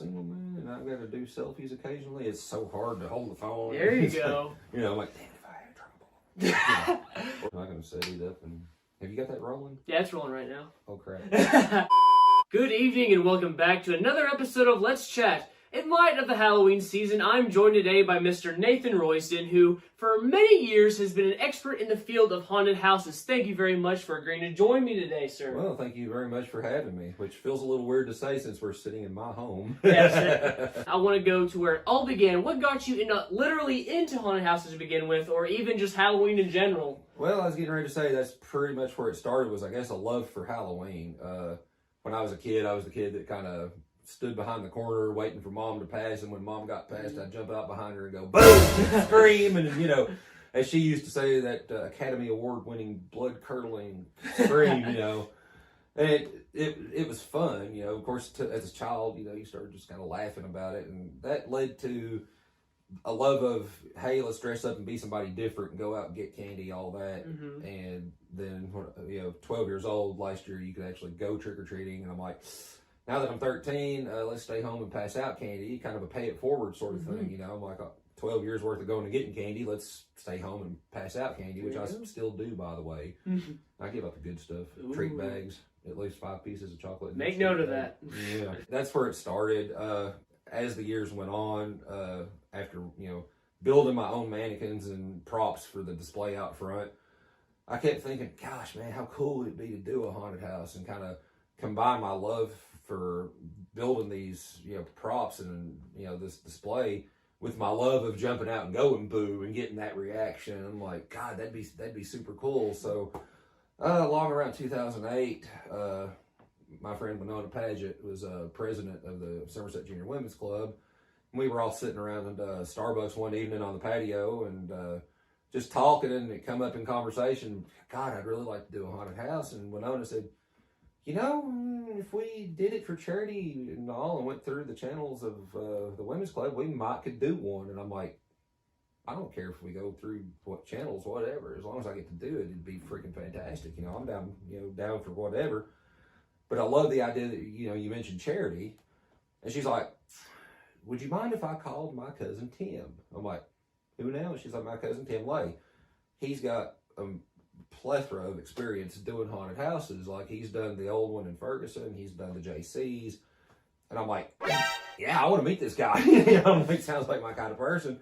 single man and I've got to do selfies occasionally, it's so hard to hold the phone. There you go. You know, I'm like, damn, if I had trouble. I'm not going to set it up. And have you got that rolling? Yeah, it's rolling right now. Oh, crap. Good evening and welcome back to another episode of Let's Chat. In light of the Halloween season, I'm joined today by Mr. Nathan Roysdon, who for many years has been an expert in the field of haunted houses. Thank you very much for agreeing to join me today, sir. Well, thank you very much for having me, which feels a little weird to say since we're sitting in my home. Yes, I want to go to where it all began. What got you literally into haunted houses to begin with, or even just Halloween in general? Well, I was getting ready to say that's pretty much where it started, was I guess a love for Halloween. When I was a kid, I was the kid that kind of stood behind the corner waiting for mom to pass, and when mom got past, I'd jump out behind her and go, boom, scream, and, you know, as she used to say, that Academy Award-winning, blood-curdling scream, you know. And it was fun, you know. Of course, as a child, you know, you started just kind of laughing about it, and that led to a love of, hey, let's dress up and be somebody different and go out and get candy, all that. Mm-hmm. And then, you know, 12 years old, last year, you could actually go trick-or-treating, and I'm like, now that I'm 13, let's stay home and pass out candy, kind of a pay it forward sort of thing, you know. I'm like, 12 years worth of going and getting candy, let's stay home and pass out candy, which I still do, by the way. I give up the good stuff. Ooh. Treat bags, at least 5 pieces of chocolate. Make note of that. Yeah, that's where it started. As the years went on, after, you know, building my own mannequins and props for the display out front, I kept thinking, gosh, man, how cool would it be to do a haunted house and kind of combine my love for building these, you know, props and, you know, this display with my love of jumping out and going boo and getting that reaction. I'm like, God, that'd be super cool. So, along around 2008, my friend Winona Paget was president of the Somerset Junior Women's Club. We were all sitting around Starbucks one evening on the patio and just talking, and it come up in conversation, God, I'd really like to do a haunted house. And Winona said, you know, if we did it for charity and all and went through the channels of the women's club, we could do one. And I'm like, I don't care if we go through what channels, whatever. As long as I get to do it, it'd be freaking fantastic. You know, I'm down for whatever. But I love the idea that, you know, you mentioned charity. And she's like, would you mind if I called my cousin Tim? I'm like, who now? She's like, my cousin Tim Lay. He's got a plethora of experience doing haunted houses. Like, he's done the old one in Ferguson, he's done the JC's, and I'm like, yeah, I want to meet this guy. You know, I'm like, sounds like my kind of person.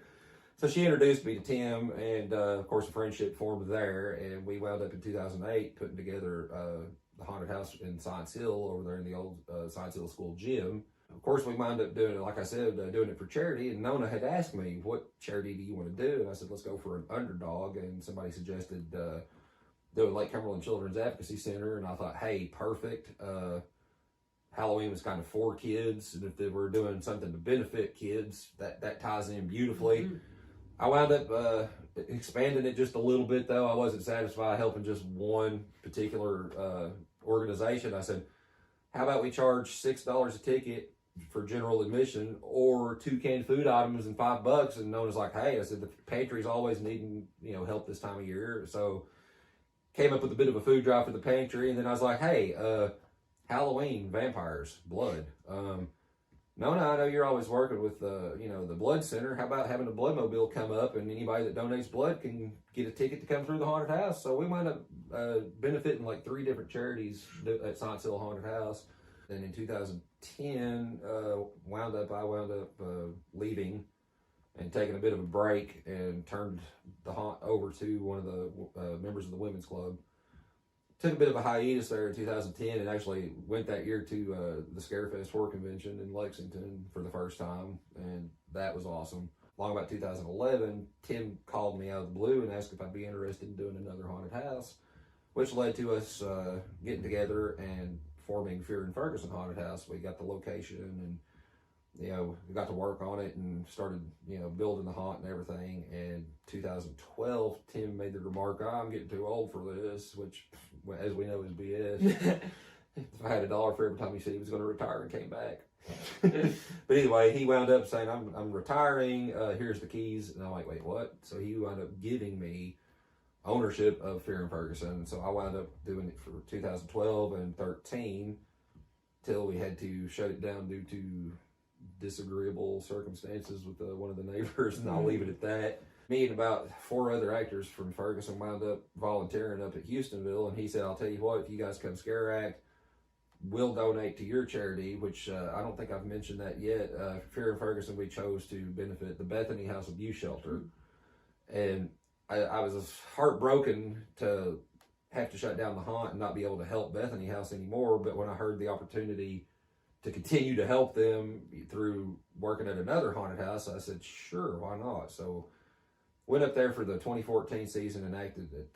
So she introduced me to Tim, and of course a friendship formed there, and we wound up in 2008 putting together the haunted house in Science Hill over there in the old Science Hill School gym. Of course, we wound up doing it, like I said, doing it for charity. And Nona had asked me, what charity do you want to do? And I said, let's go for an underdog. And somebody suggested doing Lake Cumberland Children's Advocacy Center. And I thought, hey, perfect. Halloween was kind of for kids. And if they were doing something to benefit kids, that ties in beautifully. Mm-hmm. I wound up expanding it just a little bit, though. I wasn't satisfied helping just one particular organization. I said, how about we charge $6 a ticket for general admission, or 2 canned food items and $5? And Nona's like, hey, I said, the pantry's always needing, you know, help this time of year. So came up with a bit of a food drive for the pantry. And then I was like, hey, Halloween, vampires, blood. Nona, I know you're always working with you know, the blood center. How about having a bloodmobile come up, and anybody that donates blood can get a ticket to come through the haunted house? So we wound up benefiting like 3 different charities at Science Hill Haunted House. And in 2010, I wound up leaving and taking a bit of a break, and turned the haunt over to one of the members of the women's club. Took a bit of a hiatus there in 2010, and actually went that year to the Scarefest Horror Convention in Lexington for the first time, and that was awesome. Along about 2011, Tim called me out of the blue and asked if I'd be interested in doing another haunted house, which led to us getting together and forming Fear in Ferguson Haunted House. We got the location, and, you know, we got to work on it and started, you know, building the haunt and everything. And 2012, Tim made the remark, I'm getting too old for this, which, as we know, is BS. If I had $1 for every time he said he was going to retire and came back. But anyway, he wound up saying, I'm retiring, here's the keys. And I'm like, wait, what? So he wound up giving me ownership of Fear in Ferguson. So I wound up doing it for 2012 and 13 till we had to shut it down due to disagreeable circumstances with one of the neighbors, and I'll leave it at that. Me and about 4 other actors from Ferguson wound up volunteering up at Houstonville, and he said, I'll tell you what, if you guys come scare act, we'll donate to your charity, which I don't think I've mentioned that yet. Here in Ferguson, we chose to benefit the Bethany House Abuse Shelter. And I was heartbroken to have to shut down the haunt and not be able to help Bethany House anymore. But when I heard the opportunity to continue to help them through working at another haunted house, I said, sure, why not? So went up there for the 2014 season and acted at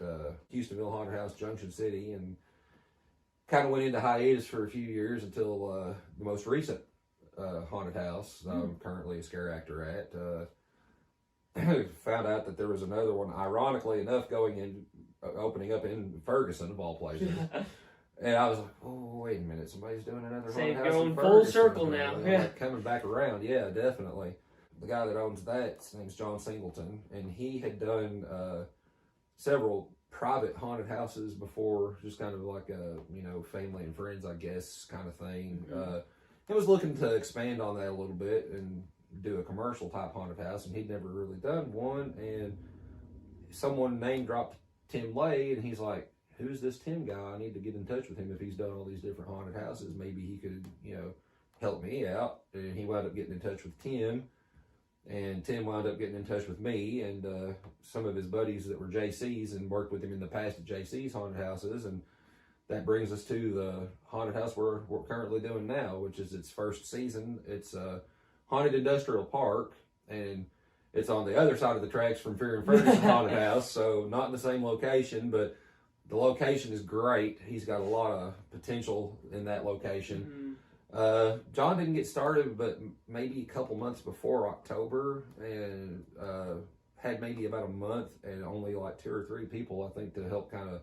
Houstonville Haunted House, Junction City, and kind of went into hiatus for a few years until the most recent haunted house I'm currently a scare actor at. Found out that there was another one, ironically enough, opening up in Ferguson, of all places. And I was like, oh, wait a minute, somebody's doing another haunted house in Ferguson. Going full circle now. Like coming back around, yeah, definitely. The guy that owns that, his name's John Singleton, and he had done several private haunted houses before, just kind of like a, family and friends, I guess, kind of thing. He was looking to expand on that a little bit and do a commercial type haunted house, and he'd never really done one. And someone name dropped Tim Lay, and he's like, who's this Tim guy? I need to get in touch with him if he's done all these different haunted houses. Maybe he could, help me out. And he wound up getting in touch with Tim. And Tim wound up getting in touch with me and some of his buddies that were JCs and worked with him in the past at JC's haunted houses. And that brings us to the haunted house we're currently doing now, which is its first season. It's a haunted industrial park, and it's on the other side of the tracks from Fear and Ferguson haunted house. So not in the same location, but the location is great. He's got a lot of potential in that location. John didn't get started, but maybe a couple months before October, and had maybe about a month and only like 2 or 3 people, I think, to help kind of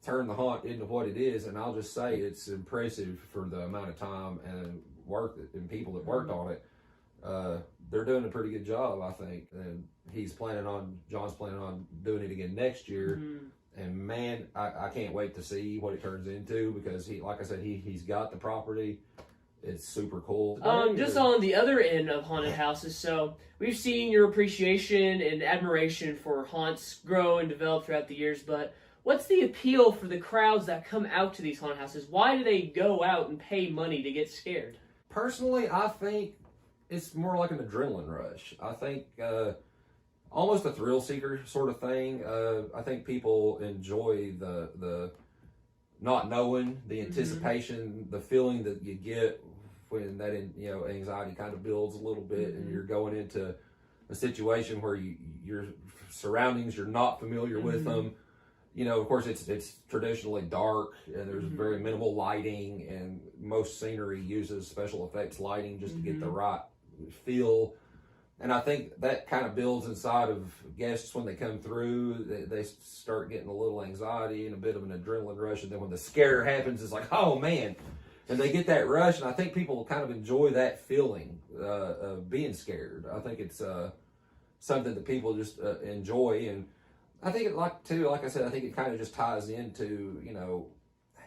turn the haunt into what it is. And I'll just say it's impressive for the amount of time and work and people that worked on it. They're doing a pretty good job, I think. And John's planning on doing it again next year. And man, I can't wait to see what it turns into, because like I said, he's got the property. It's super cool. Just on the other end of haunted houses, so we've seen your appreciation and admiration for haunts grow and develop throughout the years, but what's the appeal for the crowds that come out to these haunted houses? Why do they go out and pay money to get scared? Personally, I think it's more like an adrenaline rush. I think almost a thrill seeker sort of thing. I think people enjoy the not knowing, the anticipation, the feeling that you get when that anxiety kind of builds a little bit, and you're going into a situation where your surroundings, you're not familiar with them. Of course, it's traditionally dark, and there's very minimal lighting, and most scenery uses special effects lighting just to get the right feel. And I think that kind of builds inside of guests when they come through. They start getting a little anxiety and a bit of an adrenaline rush. And then when the scare happens, it's like, oh, man. And they get that rush. And I think people kind of enjoy that feeling of being scared. I think it's something that people just enjoy. And I think like I said, I think it kind of just ties into,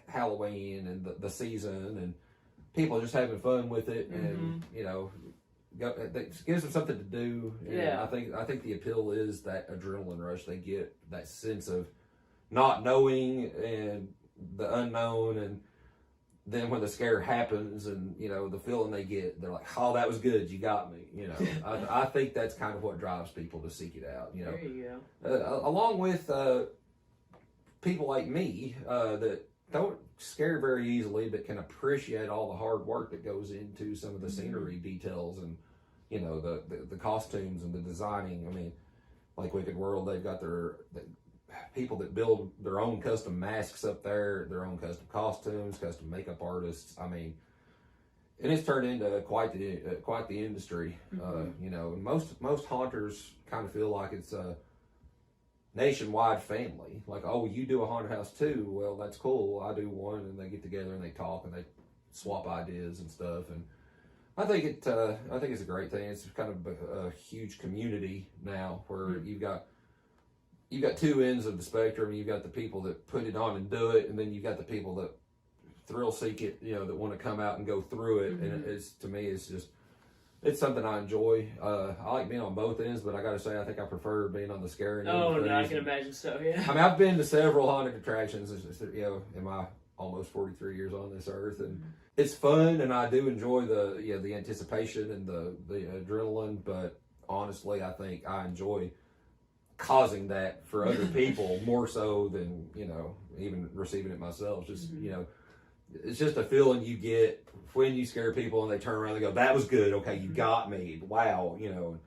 Halloween and the season, and people just having fun with it. And, it gives them something to do. And I think the appeal is that adrenaline rush. They get that sense of not knowing and the unknown, and then when the scare happens and the feeling they get, they're like, oh, that was good, you got me. I think that's kind of what drives people to seek it out. There you go. Along with people like me that don't scare very easily, but can appreciate all the hard work that goes into some of the scenery details and the costumes and the designing. I mean, like Wicked World, they've got the people that build their own custom masks up there, their own custom costumes, custom makeup artists. I mean, and it's turned into quite the industry. Most haunters kind of feel like it's a nationwide family. Like, oh, you do a haunted house too? Well, that's cool. I do one, and they get together and they talk and they swap ideas and stuff. And I think it's a great thing. It's kind of a huge community now where you've got 2 ends of the spectrum. You've got the people that put it on and do it, and then you've got the people that thrill seek it, that want to come out and go through it. And to me, it's just It's something I enjoy. I like being on both ends, but I got to say, I think I prefer being on the scary end. Oh, no, I can imagine so, yeah. I mean, I've been to several haunted attractions, you know, in my almost 43 years on this earth, and it's fun, and I do enjoy the anticipation and the adrenaline, but honestly, I think I enjoy causing that for other people more so than, you know, even receiving it myself. Just, you know, it's just a feeling you get when you scare people and they turn around and go, that was good. Okay, you got me. Wow. You know,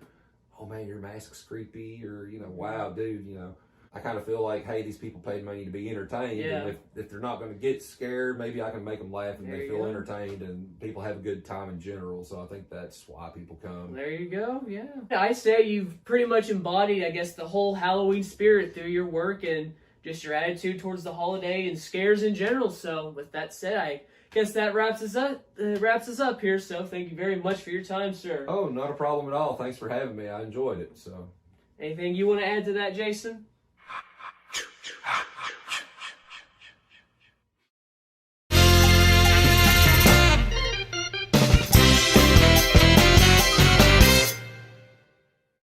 oh man, your mask's creepy, or, you know, wow, dude, you know. I kind of feel like, hey, these people paid money to be entertained. Yeah. And if they're not going to get scared, maybe I can make them laugh and There they you feel go. entertained, and people have a good time in general. So I think that's why people come. There you go, yeah. I say you've pretty much embodied, I guess, the whole Halloween spirit through your work and just your attitude towards the holiday and scares in general. So with that said, I guess that wraps us up here. So thank you very much for your time, sir. Oh, not a problem at all. Thanks for having me. I enjoyed it. So, Anything you want to add to that, Jason?